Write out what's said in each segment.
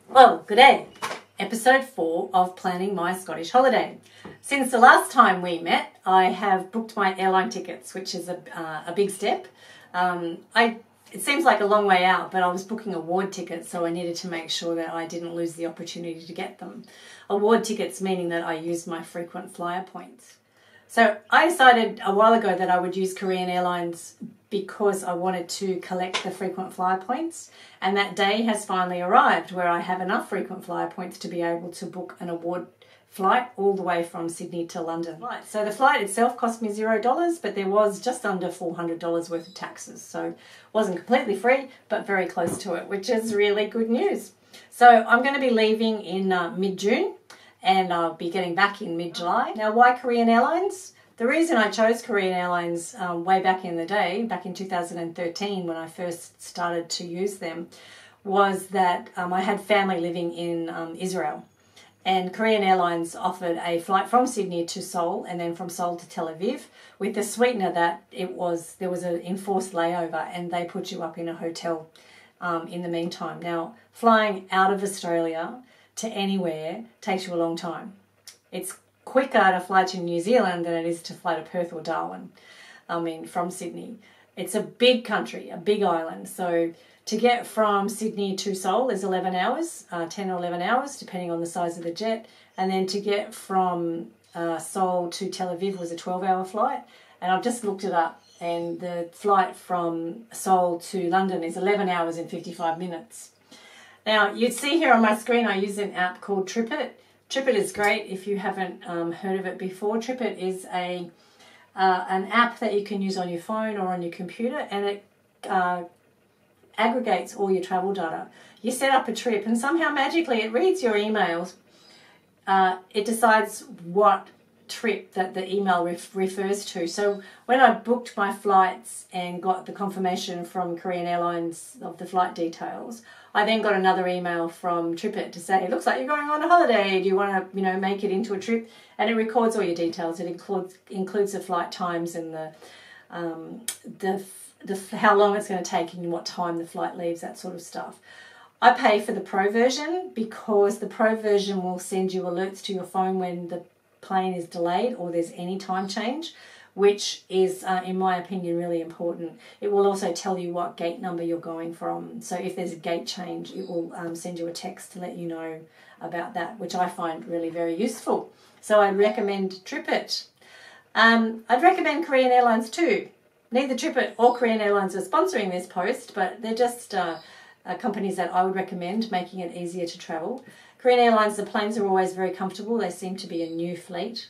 Well, good day. Episode 4 of Planning My Scottish Holiday. Since the last time we met, I have booked my airline tickets, which is a big step. It seems like a long way out, but I was booking award tickets, so I needed to make sure that I didn't lose the opportunity to get them. Award tickets meaning that I used my frequent flyer points. So I decided a while ago that I would use Korean Airlines because I wanted to collect the frequent flyer points, and that day has finally arrived where I have enough frequent flyer points to be able to book an award flight all the way from Sydney to London. Right, so the flight itself cost me $0, but there was just under $400 worth of taxes, so it wasn't completely free, but very close to it, which is really good news. So I'm going to be leaving in mid-June, and I'll be getting back in mid-July. Now, why Korean Airlines? The reason I chose Korean Airlines way back in the day, back in 2013 when I first started to use them, was that I had family living in Israel. And Korean Airlines offered a flight from Sydney to Seoul and then from Seoul to Tel Aviv, with the sweetener that there was an enforced layover and they put you up in a hotel in the meantime. Now, flying out of Australia to anywhere takes you a long time. It's quicker to fly to New Zealand than it is to fly to Perth or Darwin, from Sydney. It's a big country, a big island, so to get from Sydney to Seoul is 11 hours, 10 or 11 hours, depending on the size of the jet, and then to get from Seoul to Tel Aviv was a 12-hour flight, and I've just looked it up, and the flight from Seoul to London is 11 hours and 55 minutes. Now, you'd see here on my screen I use an app called TripIt. TripIt is great if you haven't heard of it before. TripIt is an app that you can use on your phone or on your computer, and it aggregates all your travel data. You set up a trip and somehow magically it reads your emails. It decides what trip that the email refers to. So when I booked my flights and got the confirmation from Korean Airlines of the flight details, I then got another email from TripIt to say, it looks like you're going on a holiday. Do you want to, make it into a trip? And it records all your details. It includes the flight times and how long it's going to take and what time the flight leaves, that sort of stuff. I pay for the Pro version because the Pro version will send you alerts to your phone when the plane is delayed or there's any time change, which is, in my opinion, really important. It will also tell you what gate number you're going from. So if there's a gate change, it will send you a text to let you know about that, which I find really very useful. So I recommend TripIt. I'd recommend Korean Airlines too. Neither TripIt or Korean Airlines are sponsoring this post, but they're just companies that I would recommend, making it easier to travel. Korean Airlines, the planes are always very comfortable. They seem to be a new fleet.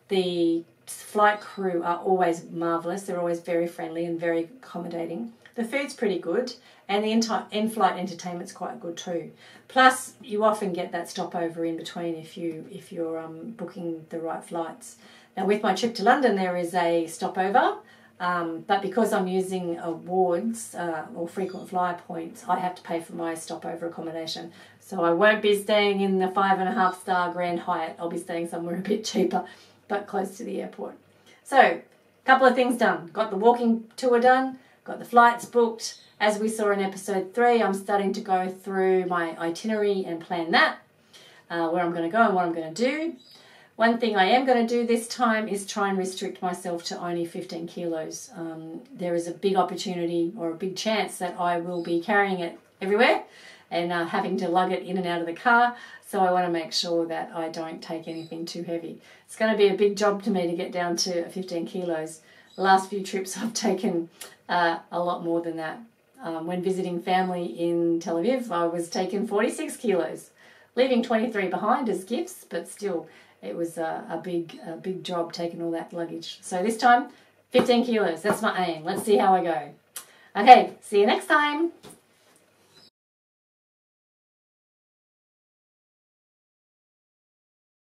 The flight crew are always marvellous. They're always very friendly and very accommodating. The food's pretty good, and the in-flight entertainment's quite good too. Plus, you often get that stopover in between if you're booking the right flights. Now, with my trip to London, there is a stopover, but because I'm using awards or frequent flyer points, I have to pay for my stopover accommodation. So I won't be staying in the 5.5-star Grand Hyatt. I'll be staying somewhere a bit cheaper, but close to the airport. So, a couple of things done. Got the walking tour done, got the flights booked. As we saw in episode 3, I'm starting to go through my itinerary and plan that, where I'm going to go and what I'm going to do. One thing I am going to do this time is try and restrict myself to only 15 kilos. There is a big opportunity or a big chance that I will be carrying it everywhere and having to lug it in and out of the car. So I want to make sure that I don't take anything too heavy. It's going to be a big job to me to get down to 15 kilos. The last few trips I've taken a lot more than that. When visiting family in Tel Aviv, I was taking 46 kilos, leaving 23 behind as gifts, but still it was a big job taking all that luggage. So this time, 15 kilos, that's my aim. Let's see how I go. Okay, see you next time.